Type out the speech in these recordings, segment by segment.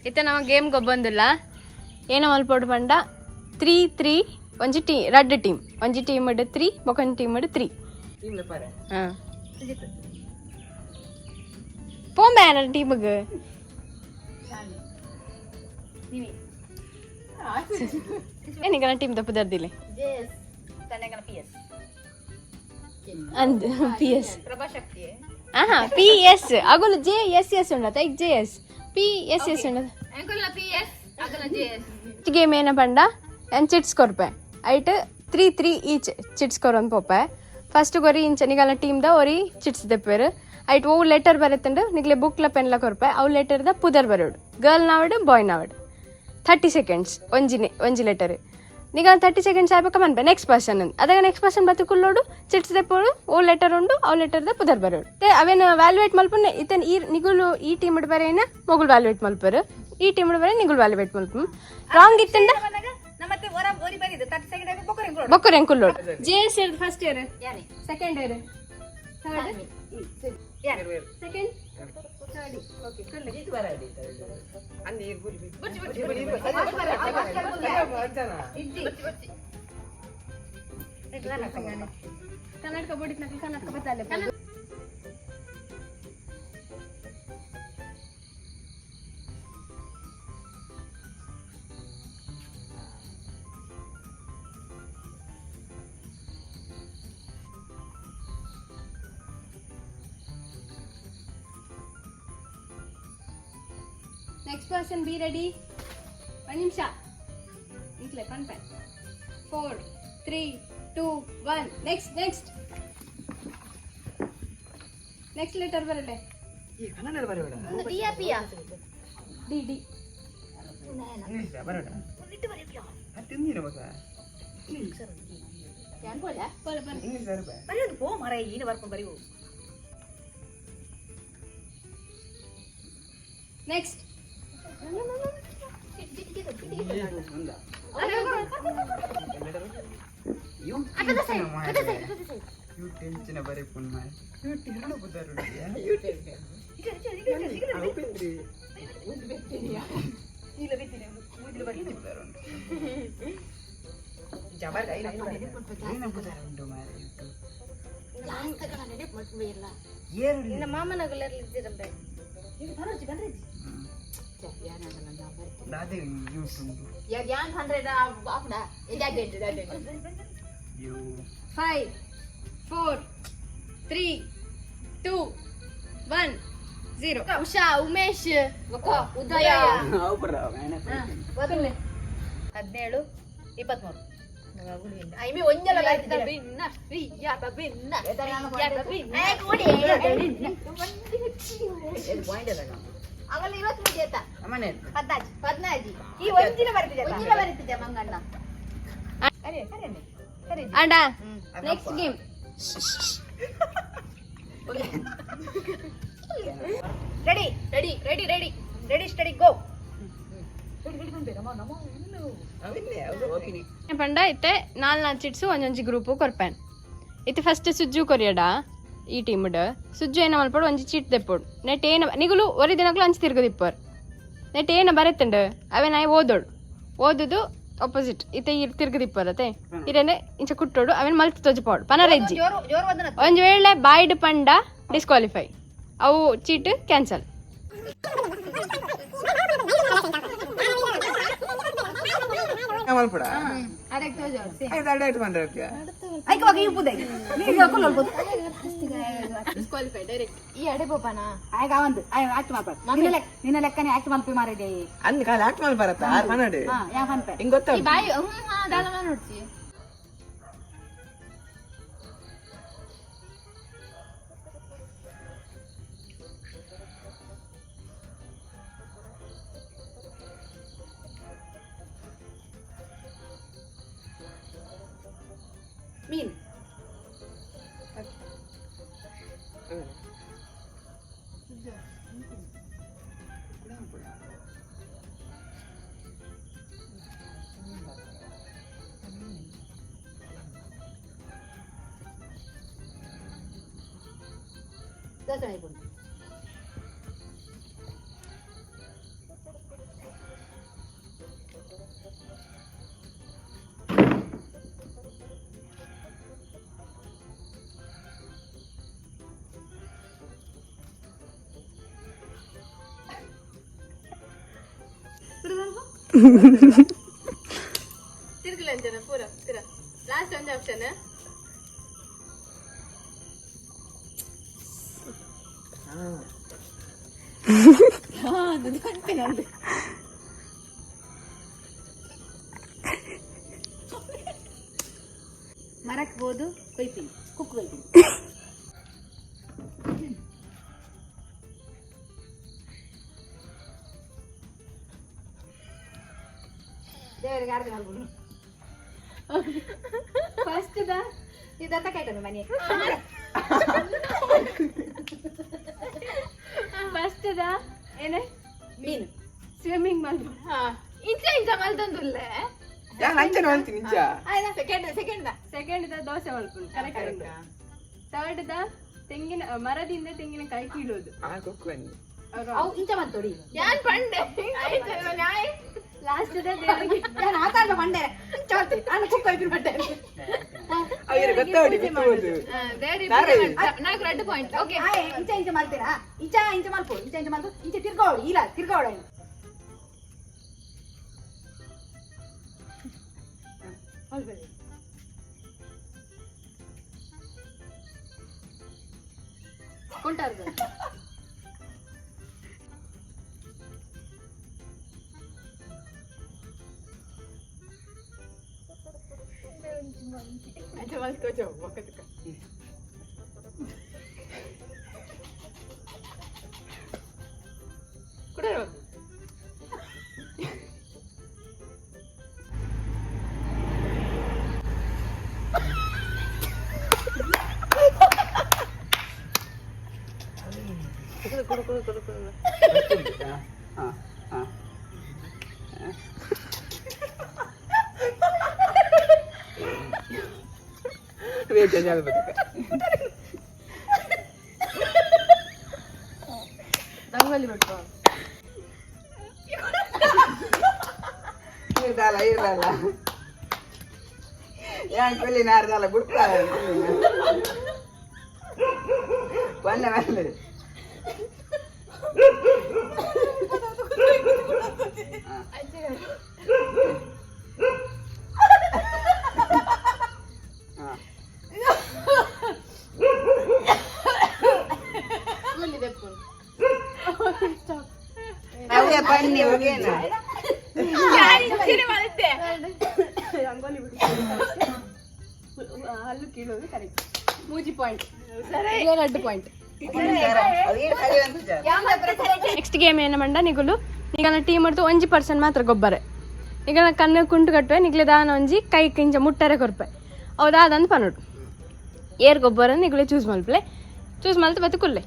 ಇತ್ತ ನಾವು ಗೇಮ್ ಬಂದಿಲ್ಲ ಏನೋ ಮಲ್ಪೊಡು ಪಂಡ 3-3 ಒಂಜಿ ಟೀಮ್ ರಡ್ ಟೀಮ್ ಒಂಜಿ ಟೀಮ್ 3 ಬೊಕೊಂಜಿ ಟೀಮ್ 3 ಪೋಂಬೆ ನನ್ನ ಟೀಮ್ಗೆ ಏನಿಗೆ ಟೀಮ್ ತಪ್ಪುದರ್ದಿಲ್ಲ ಅಂದ್ PS PS ಅಗುಲು JSS ಉಂಡತ ಈಗ JS PSS ಉಂಡತ ಗೇಮ್ ಏನ ಪಂಡ ಏನು ಚಿಟ್ಸ್ ಕೊರ್ಪೆ ಐಟ್ 3-3 ಈಚ್ ಚಿಟ್ಸ್ ಕೊರೊಂದು ಪೋಪೆ ಫಸ್ಟ್ ಕೊರಿ ಇಂಚ ನಿಗಲ ಟೀಮ್ದ ಒರಿ ಚಿಟ್ಸ್ ದೆಪ್ಪೇರು ಐಟ್ ಓ ಲೆಟರ್ ಬರೆತ್ತಂಡು ನಿಗ್ಲೆ ಬುಕ್ಲ ಪೆನ್ಲ ಕೊರ್ಪೆ ಅವು ಲೆಟರ್ದ ಪುದರ್ ಬರೋಡು ಗರ್ಲ್ ನಾವಡು ಬಾಯ್ ನಾವಡು 30 seconds ಒಂಜಿ ಲೆಟರ್ ನಿಗ 30 seconds ಆಗ್ಬೇಕು ಮನ್ಪೆ ನೆಕ್ಸ್ಟ್ ಪರ್ಸನ್ ಅದಾಗ ನೆಕ್ಸ್ಟ್ ಪರ್ಸನ್ ಬತ್ತು ಕುಲ್ಲೋಡು ಚಿಟ್ಸ್ ದೆಪ್ಪೋಡು ಓ ಲೆಟರ್ ಉಂಡು ಅವು ಲೆಟರ್ದ ಪುದರ್ ಬರೋಡು ಅವೇನು ವ್ಯಾಲ್ಯೂಯೇಟ್ ಮಲ್ಪು ಇತನ್ ಈ ನಿಗುಲು ಈ ಟೀಮ್ ಬರೇನ ಮೊಗುಲ್ ವ್ಯಾಲ್ಯೂಯೇಟ್ ಮಲ್ಪರು ಈ ಟೀಮ್ ಬರೆ ನಿಗುಲ್ ವ್ಯಾಲ್ಯೂಯೇಟ್ ಮಲ್ಪು ರಾಂಗ್ ಇತ್ತಂಡ ಬೊಕ್ಕರೆ ಕುಲ್ಲೋಡು JS first year second year third second Karnataka board Karnataka ಬತ್ತಾಲೆ Next person, be ready. 1 ನಿಮಿಷ. ಇಟ್ಲೆ ಪನ್ಪೆ. 4, 3, 2, 1. Next. Next letter ಬರಲೆ. ಈ ಕನ್ನಡ ಬರಬೇಡ. D ಆ P ಆ? D. ಇಂಗ್ಲಿಷ್ ಬರಬೇಡ. ಇಟ್ಟು ಬರೆಯಪ್ಪ. ಅತ್ತಿಂದಿನ ಮಗ. English sir. ಯಾನ್ ಬೋಲ? ಬೋಲ. ಇಂಗ್ಲಿಷ್ ಬರಬೇಡ. ಬರೆಯೋದು ಪೋ ಮರೆ ಏನು ಬರ್ಕೊಂಡು ಬರೆಯು. Next. Yang 100 off dah. Ida date. 5, 4, 3, 2, 1, 0. Usha, Umesh, Vaka, Udaya. Upra, mana? Badule. 17, 23. Aimi onjala baritta binna. Riya binna. Riya binna. Kodi. Point ada. ಅವಳು 23 ಜೇತ ಅಮ್ಮನೆ 14 ಈ ಒಂಜಿನ ಬರಿತಿದೆ ಮಂಗಣ್ಣ ಕರೆ ಅಂಡ next game ready steady go ಪಂಡ ಇತ್ತೆ 4 ಚಿಟ್ಸು ಒಂಜೊಂಜಿ ಗ್ರೂಪು ಕೊರ್ಪೆನ್ ಇತ್ತೆ ಫಸ್ಟ್ ಸುಜ್ಜು ಕೊರಿಯಡ ಈ ಟೀಮ್ಡ್ ಸುಜ್ಜು ಏನ ಮಲ್ಪಡು ಒಂಜಿ ಚೀಟ್ ದೆಪ್ಪೋಡು ನೆಟ್ ಏನ ನಿಗುಲು ಒರಿ ದಿನಕ್ಲು ಅಂಚಿ ತಿರ್ಗದಿಪ್ಪರ್ ನೆಟ್ ಏನ ಬರೆತ್ತಂಡು ಅವೇ ನಾಯಿ ಓದುದು ಆಪೋಸಿಟ್ ಇತ್ತೆ ತಿರ್ಗದಿಪ್ಪರತೆ ಇರೇನೆ ಇಂಚ ಕುಟ್ಟೋಡು ಅವೇನು ಮಲ್ತು ತೊಜಪಾಡು ಪನರೆಜ್ಜಿ ಒಂಜಿ ವೇಳೆ ಬಾಯ್ಡ್ ಪಂಡ ಡಿಸ್ಕ್ವಾಲಿಫೈ ಅವು ಚೀಟ್ ಕ್ಯಾನ್ಸಲ್ ನಿನ್ನ ಲೆಕ್ಕನೆ ಆಕ್ಟ್ ಮಲ್ಪಿ ಮಾರಿದೆ ಅಂದ್ ಕಾಲ ಆಕ್ಟ್ ಮಲ್ ಬರತ್ತ ಆರ್ ಮನಡೆ ಹಿಂಗ್ ಗೊತ್ತ ನೋಡ್ತಿ ಮೀನ್ ದೋಸೆ ಮಾಡ್ಕೊಂಡು ತಿರ್ಗಲ ಅಂಜನ ಪೂರ ತಿರ ಲಾಸ್ಟ್ ಒಂದು ಆಪ್ಷನ್ ಮರಕ್ಕೆ ಹೋದು ಕೊಯ್ತೀನಿ ಕುಕ್ ಕೊಯ್ತೀನಿ ದೇವರಿಗೆ ಆರ್ದು ಮಾಡ್ಬೋದು ಫಸ್ಟ್ ದ ಇದತ್ತ ಕಾಯ್ತಾನೆ ಮನೆ ಫಸ್ಟ್ ದ ಏನೇ ಮೀನು ಸ್ವಿಮ್ಮಿಂಗ್ ಮಾಡ್ಬೋದು ಇಂಚ ಇಂಚ ಮಲ್ತಂದುಲ್ಲೆ ನಾನು ಅಂಚನೆ ಅಂತೀನಿ ನಿಜ. ಸೆಕೆಂಡ್ ದ ದೋಸೆ ಮಾಡ್ಕೊಂಡು ಕರೆಕ್ಟ್ ಥರ್ಡ್ ದ ತೆಂಗಿನ ಮರದಿಂದ ತೆಂಗಿನಕಾಯಿ ಕೀಳೋದು ಕೊಕ್ಕು ಬನ್ನಿ. ಅವು ಇಂಚ ಮಾಡ್ತೋಡಿ ಯಾನ್ ಪಂಡೆ ನ್ಯಾಯ ಲಾಸ್ಟ್ ದ ದೇವರಿಗೆ ನಾನು ಆತಾಡ ಮಂಡೆ ಇಂಚ ಮಾಡ್ತೀನಿ ನಾನು ಕುಕ್ ಕೊಯ್ತೀನಿ ಮಂಡೆ ಅವ್ರಿಗೆ ಗೊತ್ತಾವಡಿ ಬಿತ್ತುವುದು. నాకు రెడ్ పాయింట్ ఓకే ಇಂಚ ಇಂಚ ಮಾಡ್ತೀರಾ ಇಂಚ ಮಾಡ್ಕೊ ಇಂಚ ಮಾಡ್ಕೊ ಇಂಚ ತಿರ್ಗೋಳಿ ಇಲ್ಲ ತಿರ್ಗೋಳ ಕೊಂಟಾರ್ದು అంచ మల్కోచో ఒక్కటిక కుడరు ರಂಗೋಲಿ ಬಿಟ್ಟು ಇರ್ದಲ್ಲ ಏನ್ ಕೊಲ್ಲಿ ನಾರ್ದಲ್ಲ ಗುಡ್ಕ ಬಂದ ಮೇಲೆ ಅದೇ ಬನ್ನಿ ಹೋಗೇನ ರಂಗೋಲಿ ಬಿಟ್ಟು ಹಲ್ಲು ಕೀಳೋದು ಕರೆಕ್ಟ್ ಮೂಜಿ ಪಾಯಿಂಟ್ ಎರಡು ಪಾಯಿಂಟ್ ನೆಕ್ಸ್ಟ್ ಗೇಮ್ ಏನು ಮಂಡ ನಿಗುಲು ನಿಗನ ಟೀಮ್ ಮಾಡ್ತು 1% ಮಾತ್ರ ಗೊಬ್ಬರ ಈಗ ಕಣ್ಣು ಕುಂಟು ಕಟ್ಟುವೆ ನಿಗ್ಲೆ ದಾನ ಒಂಜಿ ಕೈ ಕಿಂಚ ಮುಟ್ಟರೆ ಕೊರ್ಪೆ ಹೌದಾದಂದು ಪನ್ನೋಡು ಏರ್ ಗೊಬ್ಬರ ನಿಗುಲೆ ಚೂಸ್ ಮಲ್ಪಲೆ ಚೂಸ್ ಮಲ್ತು ಬತ್ತು ಕುಲ್ಲೆ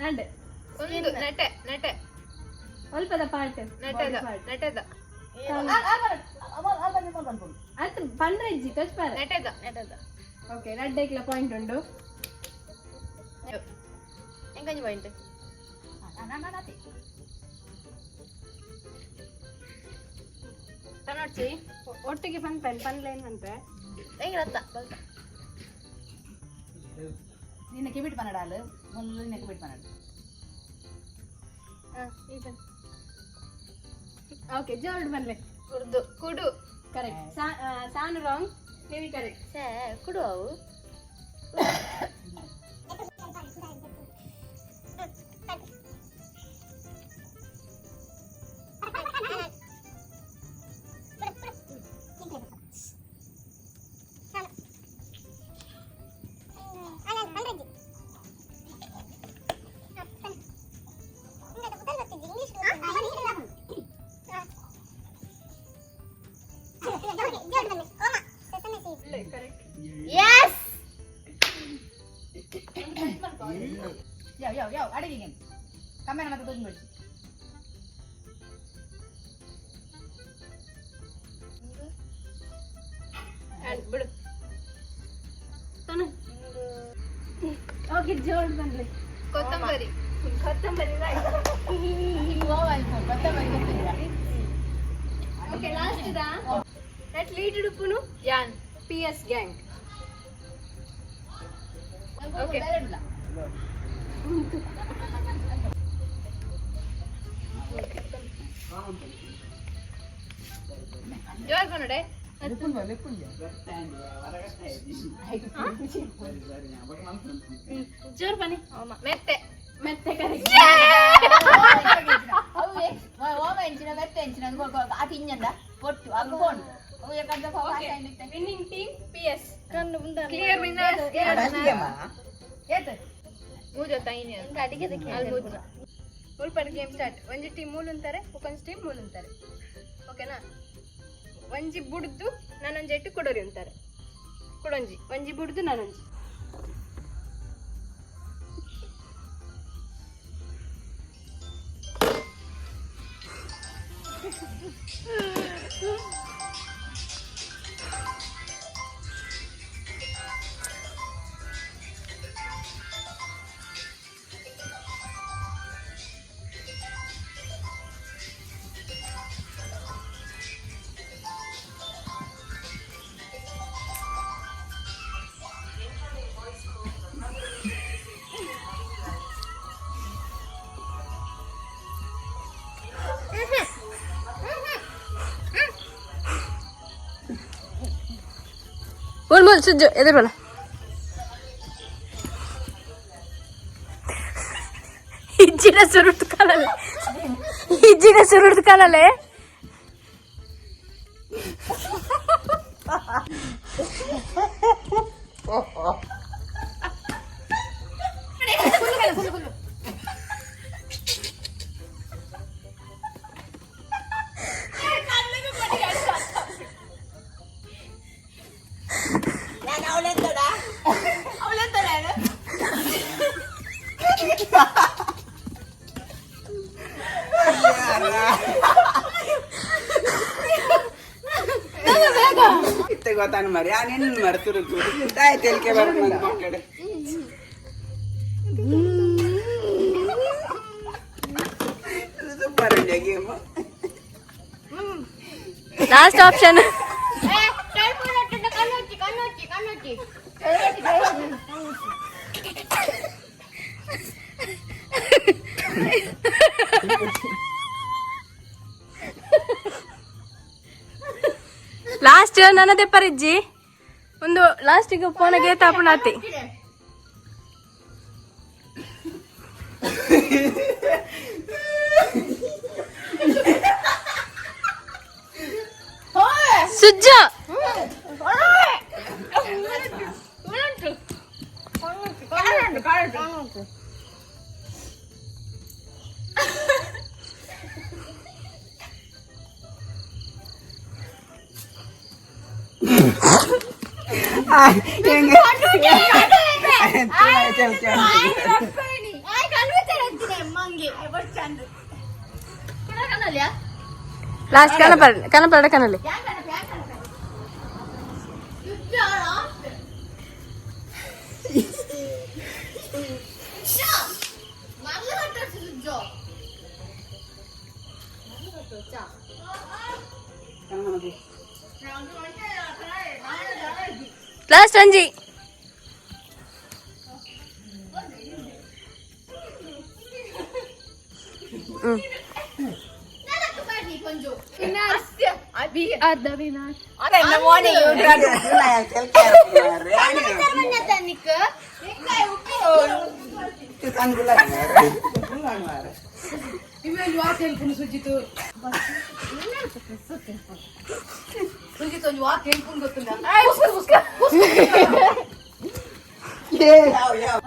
ಒಂದು ನಟೆ ನಟೆ ಸ್ವಲ್ಪದ ಪಾರ್ಟ್ ನಟೆದ ನಟೆದ ಅದು ಪಂಡ್ರೆ ಇಜ್ಜಿ ಕಚ್ಪಾರ ನಟೆದ ನಟೆದ ಓಕೆ ರಡ್ಡೈಕ್ಲ ಪಾಯಿಂಟ್ ಉಂಡು ಎಂಗಂಜಿ ಪಾಯಿಂಟ್ ತನ್ನೋಡ್ಸಿ ಒಟ್ಟಿಗೆ ಪನ್ಲೇನ್ ಅಂತೆ ಹೆಂಗಿರತ್ತ ಬಲ್ತ ನಿನ್ನ ಕಿಬಿಟ್ ಪನ್ನಡಾಲು ಮೊದಲು ನಿನ್ನ ಕಿಬಿಟ್ ಪನ್ನಡ ಓಕೆ ಜೋರ್ಡ್ ಬಂದ್ರೆ ಕುಡ್ದು ಕುಡು ಕರೆಕ್ಟ್ ಸಾನು ರಾಂಗ್ ನೀವು ಕರೆಕ್ಟ್ ಸೇ ಕುಡು ಅವು Yo, ada gini. Kamera mata tuh jemur. ಬಿಡು ಓಕೆ ಜೋಡ್ ಬಂದ್ರಿ ಕೊತ್ತಂಬರಿ ಕೊತ್ತಂಬರಿ ಓಕೆ ಲಾಸ್ಟ್ ಇದಾ ನೆಟ್ ಲೀಡ್ ಇಡುಪುನು ಯಾನ್ PS ಗ್ಯಾಂಗ್ ಓಕೆ ಜೋರ್ ಕೊನಡೆ ಜೋರ್ ಬನ್ನಿ ಮೆತ್ತೆ ಮೆತ್ತೆ correct winning team PS clear winner ಮೂಜ ತೈನಿ ಅಡಿಗೆ ಅಲ್ಲಿ ಮೂಜ ಮುಲ್ಪಡ ಗೇಮ್ ಸ್ಟಾರ್ಟ್ ಒಂಜಿ ಟೀಮ್ ಮೂಲು ಅಂತಾರೆ ಒಕೊಂಜಿ ಟೀಮ್ ಮೂಲು ಅಂತಾರೆ ಓಕೆನಾ ಒಂಜಿ ಬುಡ್ದು ನಾನೊಂಜಿ ಎಟ್ಟು ಕೊಡೋರಿ ಅಂತಾರೆ ಕೊಡೊಂಜಿ ಒಂಜಿ ಬುಡ್ದು ನಾನೊಂಜಿ ಮೂಲ್ ಸುಜ್ಜು ಎದುರು ಬಲ ಇಜ್ಜಿನ ಸುರುಡ್ತು ಕಾಲಲ್ಲೇ ಗೊತ್ತಾನ ಮರಿ ನಿನ್ನ ಮರ್ತರು ಆಯ್ತು ಎಲ್ಕೆ ಬರ್ಕೊಂಡು ಕಡೆ super India game last option last ನನ್ನದೇ ಪರಿಜ್ಜಿ ಒಂದು ಲಾಸ್ಟಿಗೆ ಫೋನಿಗೆ ತಾಪಣಾತಿ ಸುಜ್ಜ ಲಾಸ್ಟ್ ಕನಪಡ ಕನಲ್ಲಿ ಲಾಸ್ಟ್ ಅಂಜಿ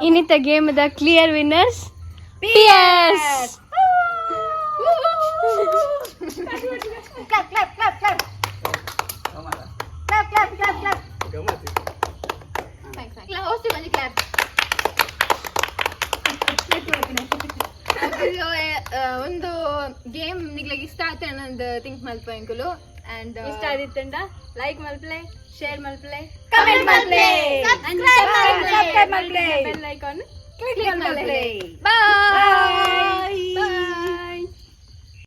ಇನ್ನಿತ ಗೇಮ್ ದ ಕ್ಲಿಯರ್ ವಿನ್ನರ್ಸ್ PS. ಒಂದು ಗೇಮ್ ನಿಗ್ಲಿಗೆ ಇಷ್ಟ ಆತ ಅನ್ನೋದು ಥಿಂಕ್ ಮಲ್ಪ ಎಂಕುಲು ಅಂಡ್ ಇಷ್ಟ ಆದಿತ್ತಂಡ ಲೈಕ್ ಮಲ್ಪ್ಲೆ ಶೇರ್ ಮಲ್ಪ್ಲೆ ಕಮೆಂಟ್ ಮಾಡ್ಲಿ ಸಬ್ಸ್ಕ್ರೈಬ್ ಮಲ್ಪ್ಲೆ ಬೆಲ್ ಐಕಾನ್ ಕ್ಲಿಕ್ ಮಲ್ಪ್ಲೆ ಬಾಯ್